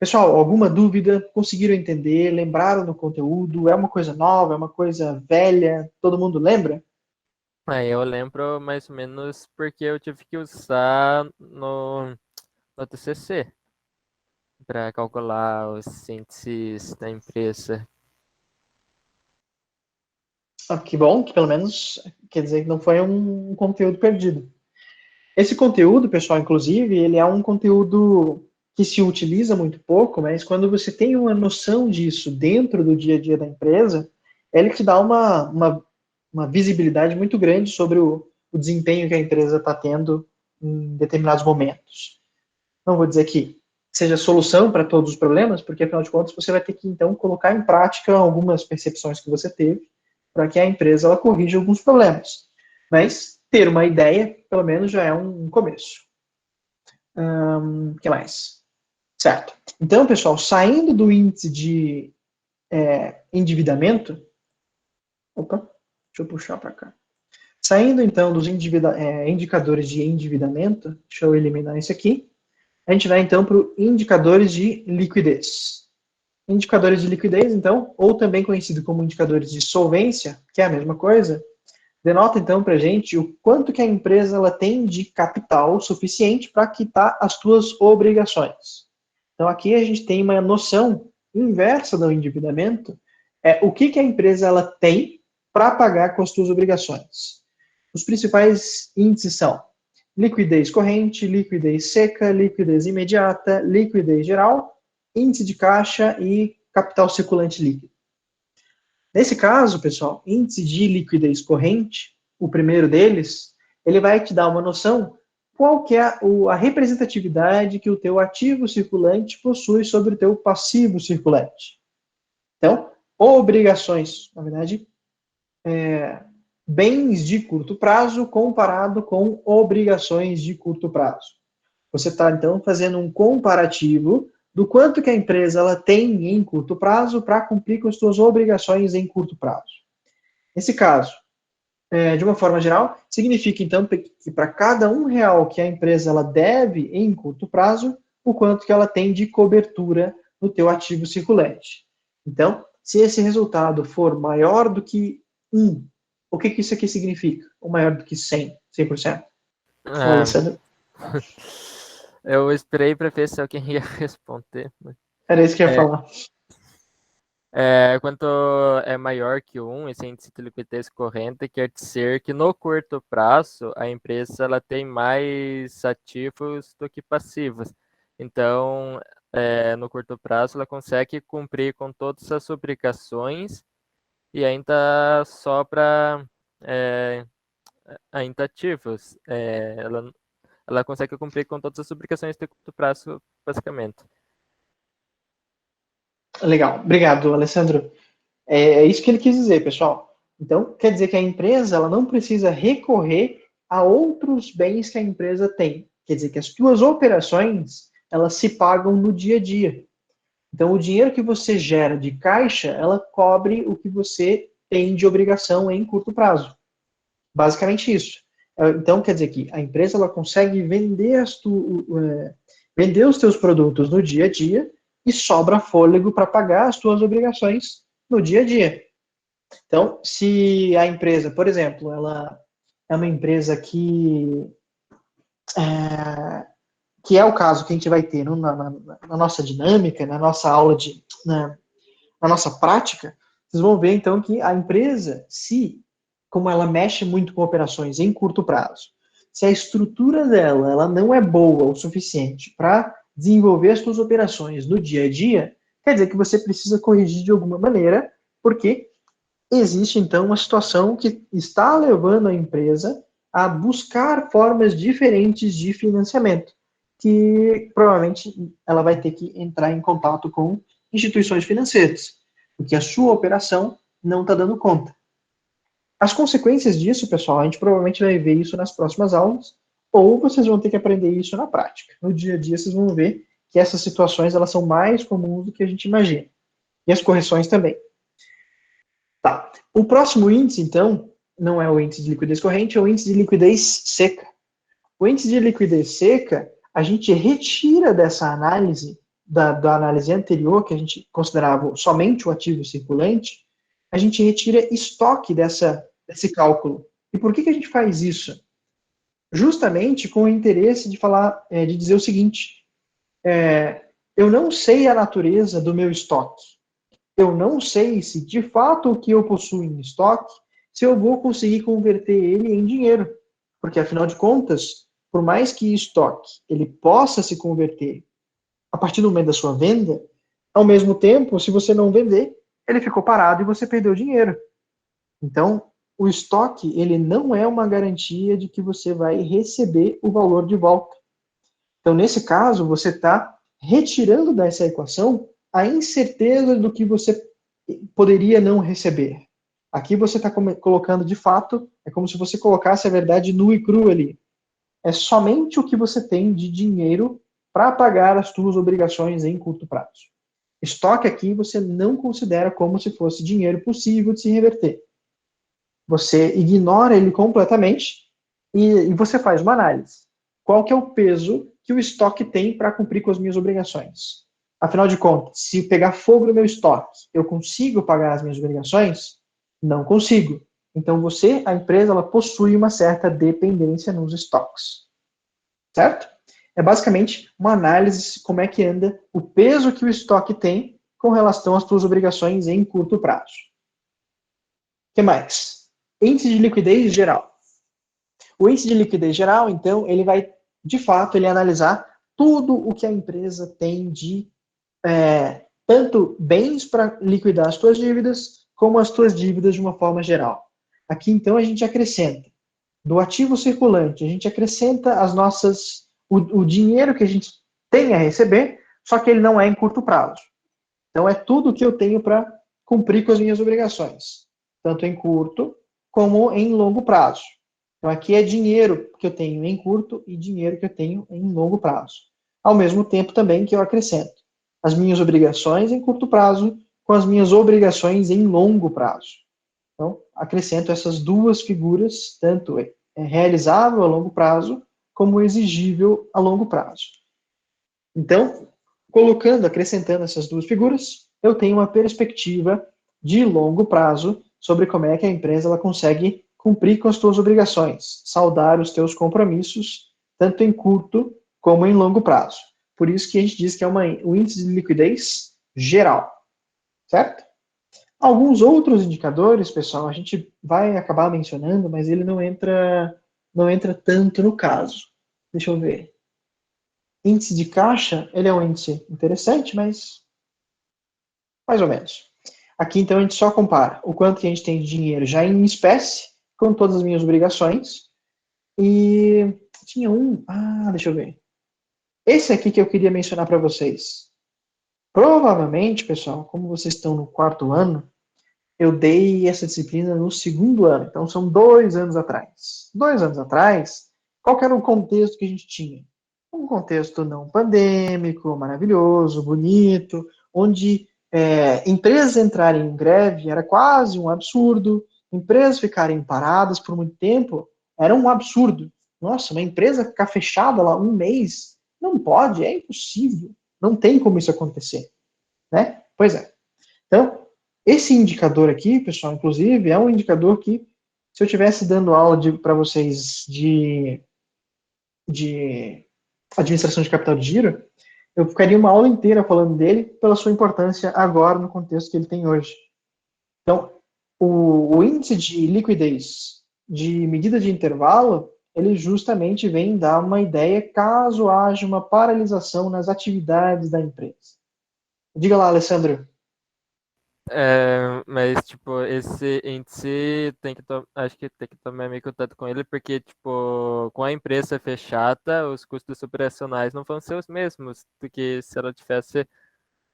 Pessoal, alguma dúvida? Conseguiram entender? Lembraram do conteúdo? É uma coisa nova? É uma coisa velha? Todo mundo lembra? Eu lembro mais ou menos porque eu tive que usar no TCC para calcular os índices da empresa. Que bom, que pelo menos quer dizer que não foi um conteúdo perdido. Esse conteúdo, pessoal, inclusive, ele é um conteúdo que se utiliza muito pouco, mas quando você tem uma noção disso dentro do dia a dia da empresa, ele te dá uma visibilidade muito grande sobre o desempenho que a empresa está tendo em determinados momentos. Não vou dizer que seja solução para todos os problemas, porque afinal de contas você vai ter que então colocar em prática algumas percepções que você teve para que a empresa ela corrija alguns problemas. Mas ter uma ideia, pelo menos, já é um começo. O que mais? Certo. Então, pessoal, saindo do índice de endividamento, opa, deixa eu puxar para cá. Saindo então dos indicadores de endividamento, deixa eu eliminar isso aqui. A gente vai então para os indicadores de liquidez. Indicadores de liquidez, então, ou também conhecido como indicadores de solvência, que é a mesma coisa, denota então para a gente o quanto que a empresa ela tem de capital suficiente para quitar as suas obrigações. Então aqui a gente tem uma noção inversa do endividamento, o que a empresa ela tem para pagar com as suas obrigações. Os principais índices são liquidez corrente, liquidez seca, liquidez imediata, liquidez geral, índice de caixa e capital circulante líquido. Nesse caso, pessoal, índice de liquidez corrente, o primeiro deles, ele vai te dar uma noção qual que é a representatividade que o teu ativo circulante possui sobre o teu passivo circulante. Então, obrigações, na verdade, bens de curto prazo comparado com obrigações de curto prazo. Você está, então, fazendo um comparativo do quanto que a empresa ela tem em curto prazo para cumprir com as suas obrigações em curto prazo. Nesse caso, de uma forma geral, significa, então, que para cada R$1 que a empresa ela deve em curto prazo, o quanto que ela tem de cobertura no teu ativo circulante. Então, se esse resultado for maior do que 1, o que isso aqui significa? Ou maior do que 100%? O Alessandro? Eu esperei para ver se alguém ia responder. Era isso que eu ia falar. Quanto é maior que 1, esse índice de liquidez corrente, quer dizer que no curto prazo a empresa ela tem mais ativos do que passivos. Então, no curto prazo ela consegue cumprir com todas as obrigações e ainda sobra ainda ativos. Ela consegue cumprir com todas as obrigações de curto prazo, basicamente. Legal, obrigado, Alessandro. É isso que ele quis dizer, pessoal. Então, quer dizer que a empresa ela não precisa recorrer a outros bens que a empresa tem. Quer dizer que as suas operações elas se pagam no dia a dia. Então, o dinheiro que você gera de caixa, ela cobre o que você tem de obrigação em curto prazo. Basicamente isso. Então, quer dizer que a empresa ela consegue vender os teus produtos no dia a dia e sobra fôlego para pagar as suas obrigações no dia a dia. Então, se a empresa, por exemplo, ela é uma empresa que é o caso que a gente vai ter na nossa dinâmica, na nossa aula na nossa prática, vocês vão ver então que a empresa, como ela mexe muito com operações em curto prazo, se a estrutura dela ela não é boa o suficiente para desenvolver as suas operações no dia a dia, quer dizer que você precisa corrigir de alguma maneira, porque existe então uma situação que está levando a empresa a buscar formas diferentes de financiamento. que provavelmente ela vai ter que entrar em contato com instituições financeiras, porque a sua operação não está dando conta. As consequências disso, pessoal, a gente provavelmente vai ver isso nas próximas aulas, ou vocês vão ter que aprender isso na prática. No dia a dia, vocês vão ver que essas situações elas são mais comuns do que a gente imagina. E as correções também. Tá. O próximo índice, então, não é o índice de liquidez corrente, é o índice de liquidez seca. O índice de liquidez seca, a gente retira dessa análise, da análise anterior, que a gente considerava somente o ativo circulante, a gente retira estoque desse cálculo. E por que a gente faz isso? Justamente com o interesse de falar, de dizer o seguinte, eu não sei a natureza do meu estoque. Eu não sei se, de fato, o que eu possuo em estoque, se eu vou conseguir converter ele em dinheiro. Porque, afinal de contas, por mais que estoque ele possa se converter a partir do momento da sua venda, ao mesmo tempo, se você não vender, ele ficou parado e você perdeu dinheiro. Então, o estoque, ele não é uma garantia de que você vai receber o valor de volta. Então, nesse caso, você está retirando dessa equação a incerteza do que você poderia não receber. Aqui você está colocando, de fato, é como se você colocasse a verdade nua e crua ali. É somente o que você tem de dinheiro para pagar as suas obrigações em curto prazo. Estoque aqui você não considera como se fosse dinheiro possível de se reverter. Você ignora ele completamente e você faz uma análise. Qual que é o peso que o estoque tem para cumprir com as minhas obrigações? Afinal de contas, se pegar fogo no meu estoque, eu consigo pagar as minhas obrigações? Não consigo. Então você, a empresa, ela possui uma certa dependência nos estoques. Certo? É basicamente uma análise de como é que anda o peso que o estoque tem com relação às suas obrigações em curto prazo. O que mais? Índice de liquidez geral. O índice de liquidez geral, então, ele vai, de fato, ele analisar tudo o que a empresa tem de tanto bens para liquidar as suas dívidas, como as suas dívidas de uma forma geral. Aqui, então, a gente acrescenta do ativo circulante, a gente acrescenta o dinheiro que a gente tem a receber, só que ele não é em curto prazo. Então, é tudo que eu tenho para cumprir com as minhas obrigações, tanto em curto como em longo prazo. Então, aqui é dinheiro que eu tenho em curto e dinheiro que eu tenho em longo prazo. Ao mesmo tempo também que eu acrescento as minhas obrigações em curto prazo com as minhas obrigações em longo prazo. Então, acrescento essas duas figuras, tanto realizável a longo prazo, como exigível a longo prazo. Então, acrescentando essas duas figuras, eu tenho uma perspectiva de longo prazo sobre como é que a empresa ela consegue cumprir com as suas obrigações, saldar os teus compromissos, tanto em curto como em longo prazo. Por isso que a gente diz que é o índice de liquidez geral, certo? Alguns outros indicadores, pessoal, a gente vai acabar mencionando, mas ele não entra tanto no caso. Deixa eu ver. Índice de caixa, ele é um índice interessante, mas mais ou menos. Aqui, então, a gente só compara o quanto que a gente tem de dinheiro já em espécie, com todas as minhas obrigações. E tinha deixa eu ver. Esse aqui que eu queria mencionar para vocês. Provavelmente, pessoal, como vocês estão no quarto ano, eu dei essa disciplina no segundo ano. Então, são 2 anos atrás. 2 anos atrás, qual que era o contexto que a gente tinha? Um contexto não pandêmico, maravilhoso, bonito, onde empresas entrarem em greve era quase um absurdo, empresas ficarem paradas por muito tempo era um absurdo. Nossa, uma empresa ficar fechada lá um mês, não pode, é impossível. Não tem como isso acontecer. Né? Pois é. Então, esse indicador aqui, pessoal, inclusive, é um indicador que, se eu estivesse dando aula para vocês de administração de capital de giro, eu ficaria uma aula inteira falando dele pela sua importância agora no contexto que ele tem hoje. Então, o índice de liquidez de medida de intervalo, ele justamente vem dar uma ideia caso haja uma paralisação nas atividades da empresa. Diga lá, Alessandro. Mas, tipo, esse índice acho que tem que tomar meio cuidado com ele, porque, tipo, com a empresa fechada, os custos operacionais não vão ser os mesmos do que se ela tivesse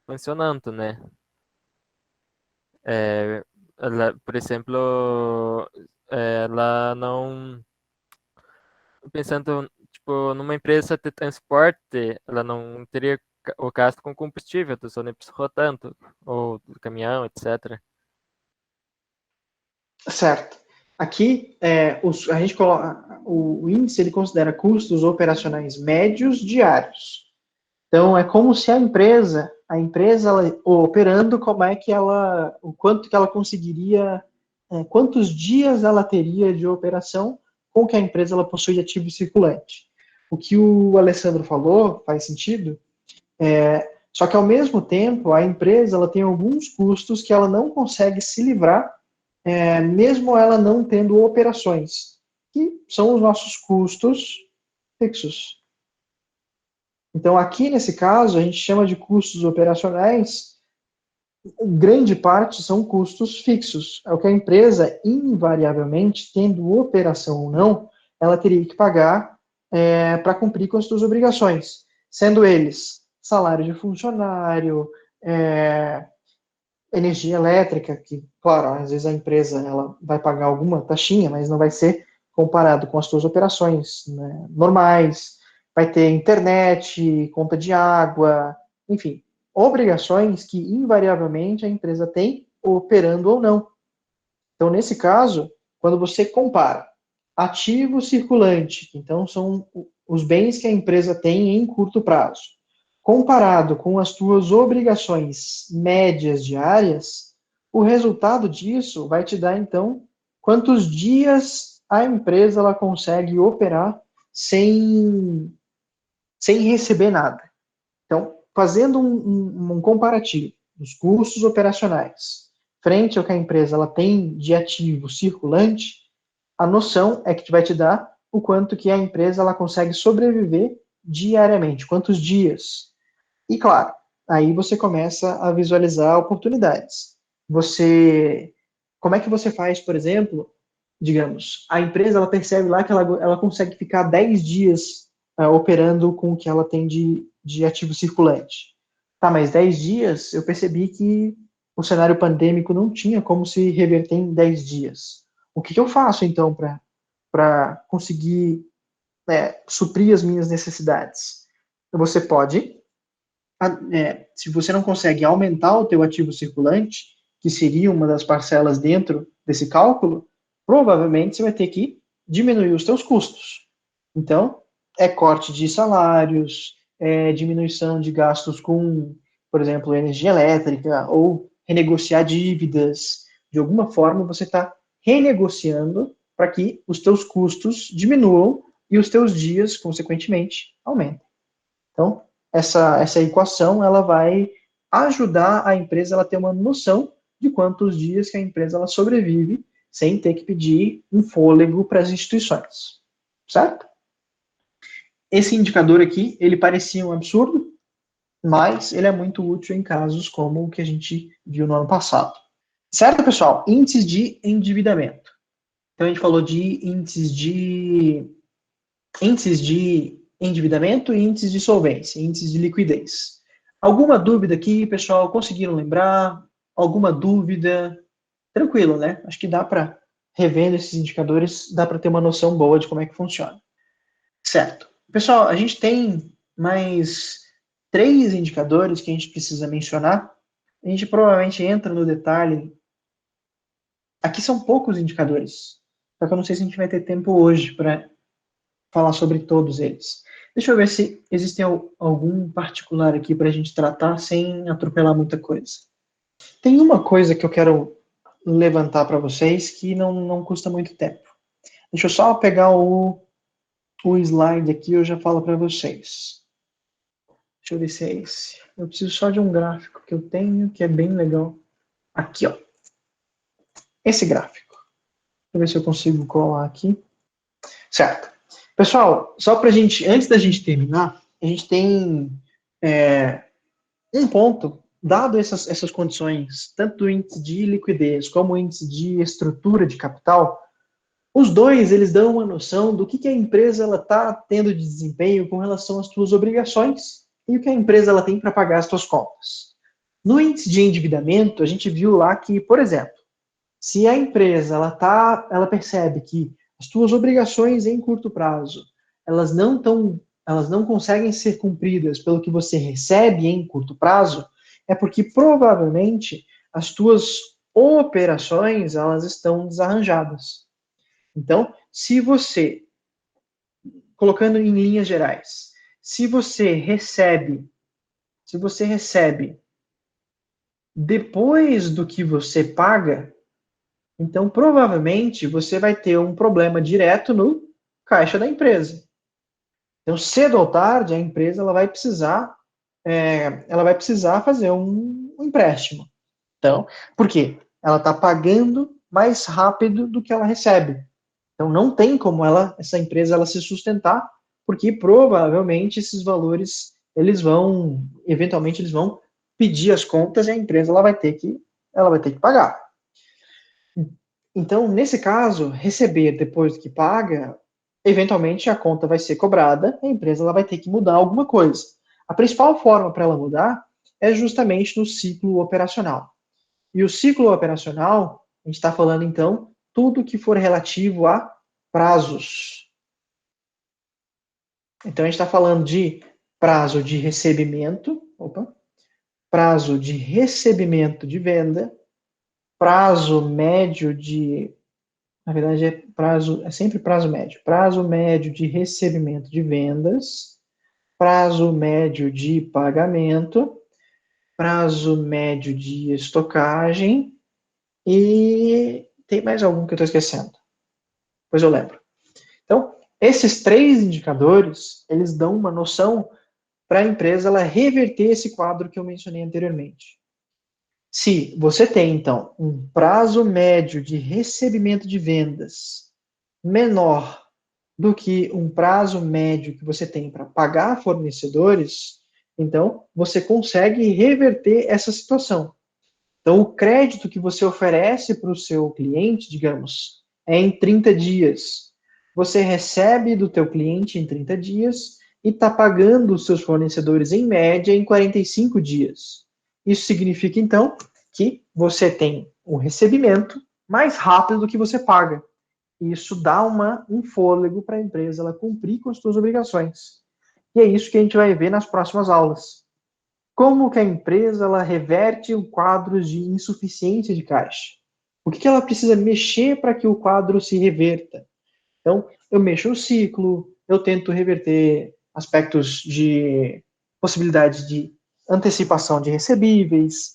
funcionando, né? Por exemplo, ela não. Pensando, tipo, numa empresa de transporte, ela não teria o gasto com combustível dos ônibus rodando, ou do caminhão, etc. Certo. Aqui, a gente coloca, o índice ele considera custos operacionais médios diários. Então, é como se a empresa ela, operando, como é que ela, o quanto que ela conseguiria, quantos dias ela teria de operação com que a empresa ela possui ativo circulante. O que o Alessandro falou faz sentido, só que ao mesmo tempo a empresa ela tem alguns custos que ela não consegue se livrar, mesmo ela não tendo operações, que são os nossos custos fixos. Então, aqui nesse caso, a gente chama de custos operacionais, grande parte são custos fixos. É o que a empresa, invariavelmente, tendo operação ou não, ela teria que pagar para cumprir com as suas obrigações, sendo eles salário de funcionário, é, energia elétrica, que, claro, às vezes a empresa ela vai pagar alguma taxinha, mas não vai ser comparado com as suas operações, né, normais. Vai ter internet, conta de água, enfim, obrigações que invariavelmente a empresa tem, operando ou não. Então, nesse caso, quando você compara ativo circulante, então são os bens que a empresa tem em curto prazo, comparado com as suas obrigações médias diárias, o resultado disso vai te dar, então, quantos dias a empresa ela consegue operar sem receber nada. Então, fazendo um comparativo dos custos operacionais frente ao que a empresa ela tem de ativo circulante, a noção é que vai te dar o quanto que a empresa ela consegue sobreviver diariamente, quantos dias. E claro, aí você começa a visualizar oportunidades. Como é que você faz, por exemplo, digamos, a empresa ela percebe lá que ela consegue ficar 10 dias operando com o que ela tem de ativo circulante. Tá, mas 10 dias eu percebi que o cenário pandêmico não tinha como se reverter em 10 dias. O que eu faço então para conseguir suprir as minhas necessidades? Você pode, se você não consegue aumentar o teu ativo circulante, que seria uma das parcelas dentro desse cálculo, provavelmente você vai ter que diminuir os teus custos. Então, é corte de salários, é diminuição de gastos com, por exemplo, energia elétrica, ou renegociar dívidas. De alguma forma, você está renegociando para que os teus custos diminuam e os teus dias, consequentemente, aumentem. Então, essa equação ela vai ajudar a empresa a ter uma noção de quantos dias que a empresa ela sobrevive sem ter que pedir um fôlego para as instituições, certo? Esse indicador aqui, ele parecia um absurdo, mas ele é muito útil em casos como o que a gente viu no ano passado. Certo, pessoal? Índices de endividamento. Então, a gente falou de índices de endividamento e índices de solvência, índices de liquidez. Alguma dúvida aqui, pessoal? Conseguiram lembrar? Alguma dúvida? Tranquilo, né? Acho que dá para, revendo esses indicadores, dá para ter uma noção boa de como é que funciona. Certo. Pessoal, a gente tem mais 3 indicadores que a gente precisa mencionar. A gente provavelmente entra no detalhe. Aqui são poucos indicadores, só que eu não sei se a gente vai ter tempo hoje para falar sobre todos eles. Deixa eu ver se existe algum particular aqui para a gente tratar sem atropelar muita coisa. Tem uma coisa que eu quero levantar para vocês que não custa muito tempo. Deixa eu só pegar o slide aqui e eu já falo para vocês. Deixa eu ver se é esse. Eu preciso só de um gráfico que eu tenho, que é bem legal. Aqui, ó. Esse gráfico. Deixa eu ver se eu consigo colar aqui. Certo. Pessoal, só para a gente, antes da gente terminar, a gente tem um ponto dado essas condições, tanto o índice de liquidez como o índice de estrutura de capital, os dois, eles dão uma noção do que a empresa está tendo de desempenho com relação às suas obrigações e o que a empresa ela tem para pagar as suas contas. No índice de endividamento, a gente viu lá que, por exemplo, se a empresa ela percebe que as suas obrigações em curto prazo, elas não conseguem ser cumpridas pelo que você recebe em curto prazo, é porque provavelmente as suas operações elas estão desarranjadas. Então, se você, colocando em linhas gerais, se você recebe depois do que você paga, então provavelmente você vai ter um problema direto no caixa da empresa. Então, cedo ou tarde, a empresa ela vai precisar fazer um empréstimo. Então, por quê? Ela está pagando mais rápido do que ela recebe. Então não tem como essa empresa ela se sustentar, porque provavelmente esses valores eventualmente eles vão pedir as contas e a empresa ela vai ter que pagar. Então, nesse caso, receber depois que paga, eventualmente a conta vai ser cobrada, a empresa ela vai ter que mudar alguma coisa. A principal forma para ela mudar é justamente no ciclo operacional. E o ciclo operacional, a gente está falando então tudo que for relativo a prazos. Então, a gente está falando de prazo de recebimento, prazo de recebimento de venda, prazo médio de, na verdade é sempre prazo médio de recebimento de vendas, prazo médio de pagamento, prazo médio de estocagem e tem mais algum que eu estou esquecendo. Pois eu lembro. Então, esses três indicadores, eles dão uma noção para a empresa ela reverter esse quadro que eu mencionei anteriormente. Se você tem, então, um prazo médio de recebimento de vendas menor do que um prazo médio que você tem para pagar fornecedores, então você consegue reverter essa situação. Então, o crédito que você oferece para o seu cliente, digamos, é em 30 dias. Você recebe do teu cliente em 30 dias e está pagando os seus fornecedores, em média, em 45 dias. Isso significa, então, que você tem um recebimento mais rápido do que você paga. Isso dá um fôlego para a empresa ela cumprir com as suas obrigações. E é isso que a gente vai ver nas próximas aulas. Como que a empresa ela reverte o quadro de insuficiência de caixa? O que ela precisa mexer para que o quadro se reverta? Então, eu mexo no ciclo, eu tento reverter aspectos de possibilidade de antecipação de recebíveis,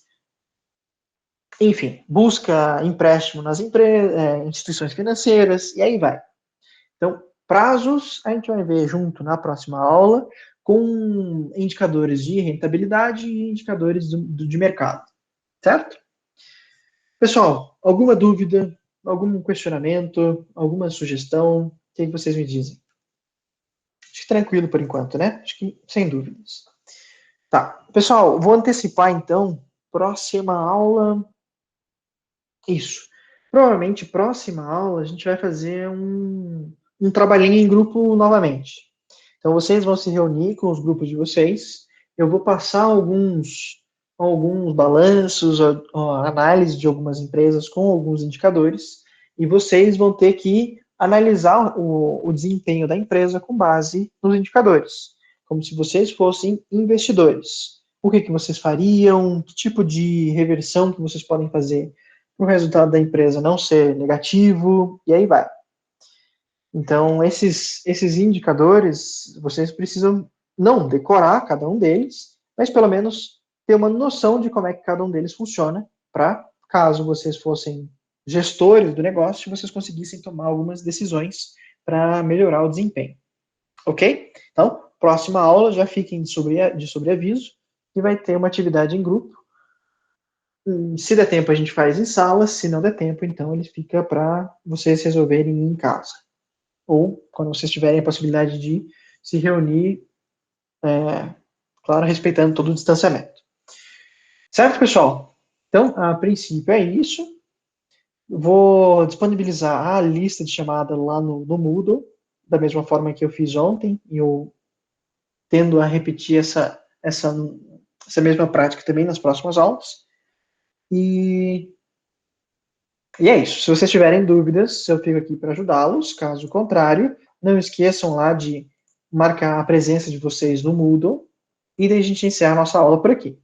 enfim, busca empréstimo nas instituições financeiras, e aí vai. Então, prazos a gente vai ver junto na próxima aula, com indicadores de rentabilidade e indicadores de mercado, certo? Pessoal, alguma dúvida, algum questionamento, alguma sugestão? O que vocês me dizem? Acho que tranquilo por enquanto, né? Acho que sem dúvidas. Tá, pessoal, vou antecipar então, próxima aula. Isso. Provavelmente, próxima aula, a gente vai fazer um trabalhinho em grupo novamente. Então, vocês vão se reunir com os grupos de vocês. Eu vou passar alguns balanços, análise de algumas empresas com alguns indicadores, e vocês vão ter que analisar o desempenho da empresa com base nos indicadores, como se vocês fossem investidores. O que vocês fariam, que tipo de reversão que vocês podem fazer para o resultado da empresa não ser negativo, e aí vai. Então, esses indicadores, vocês precisam não decorar cada um deles, mas pelo menos ter uma noção de como é que cada um deles funciona, para, caso vocês fossem gestores do negócio, vocês conseguissem tomar algumas decisões para melhorar o desempenho. Ok? Então, próxima aula, já fiquem de sobreaviso, que vai ter uma atividade em grupo. Se der tempo, a gente faz em sala, se não der tempo, então ele fica para vocês resolverem em casa. Ou quando vocês tiverem a possibilidade de se reunir, claro, respeitando todo o distanciamento. Certo, pessoal? Então, a princípio é isso. Vou disponibilizar a lista de chamada lá no Moodle, da mesma forma que eu fiz ontem, e eu tendo a repetir essa mesma prática também nas próximas aulas. E é isso. Se vocês tiverem dúvidas, eu fico aqui para ajudá-los. Caso contrário, não esqueçam lá de marcar a presença de vocês no Moodle e daí a gente encerra a nossa aula por aqui.